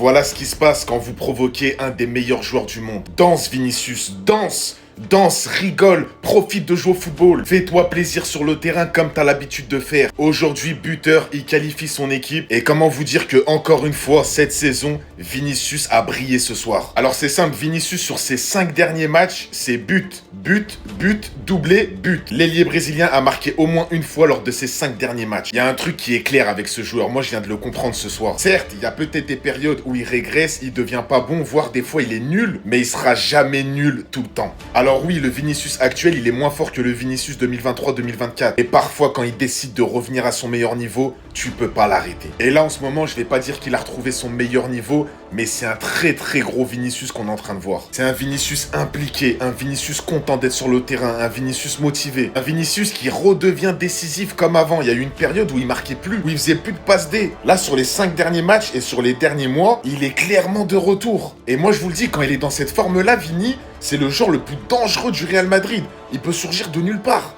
Voilà ce qui se passe quand vous provoquez un des meilleurs joueurs du monde. Danse Vinicius, danse! Danse, rigole, profite de jouer au football. Fais-toi plaisir sur le terrain comme t'as l'habitude de faire. Aujourd'hui, buteur, il qualifie son équipe. Et comment vous dire que, encore une fois, cette saison, Vinicius a brillé ce soir. Alors c'est simple, Vinicius sur ses 5 derniers matchs, c'est but, doublé, but. L'ailier brésilien a marqué au moins une fois lors de ses 5 derniers matchs. Il y a un truc qui est clair avec ce joueur, moi je viens de le comprendre ce soir. Certes, il y a peut-être des périodes où il régresse, il devient pas bon, voire des fois il est nul, mais il sera jamais nul tout le temps. Alors oui, le Vinicius actuel, il est moins fort que le Vinicius 2023-2024. Et parfois, quand il décide de revenir à son meilleur niveau, tu peux pas l'arrêter. Et là, en ce moment, je vais pas dire qu'il a retrouvé son meilleur niveau, mais c'est un très gros Vinicius qu'on est en train de voir. C'est un Vinicius impliqué, un Vinicius content d'être sur le terrain, un Vinicius motivé, un Vinicius qui redevient décisif comme avant. Il y a eu une période où il marquait plus, où il faisait plus de passes D. Là, sur les 5 derniers matchs et sur les derniers mois, il est clairement de retour. Et moi, je vous le dis, quand il est dans cette forme-là, Vini, c'est le joueur le plus dangereux du Real Madrid. Il peut surgir de nulle part.